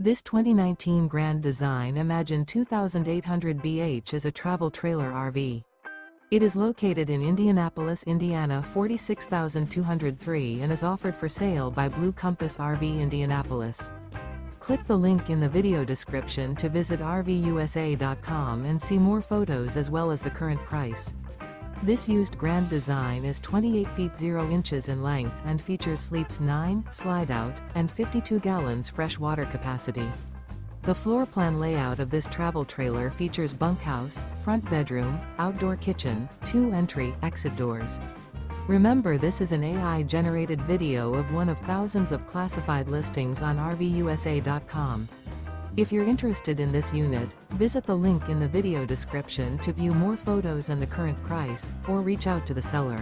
This 2019 Grand Design Imagine 2800 BH is a travel trailer RV. It is located in Indianapolis, Indiana 46203 and is offered for sale by Blue Compass RV Indianapolis. Click the link in the video description to visit RVUSA.com and see more photos as well as the current price. This used Grand Design is 28 feet 0 inches in length and features sleeps 9, Slideout, and 52 gallons fresh water capacity. The floor plan layout of this travel trailer features bunkhouse, front bedroom, outdoor kitchen, 2 entry/exit doors. Remember, this is an AI-generated video of one of thousands of classified listings on RVUSA.com. If you're interested in this unit, visit the link in the video description to view more photos and the current price, or reach out to the seller.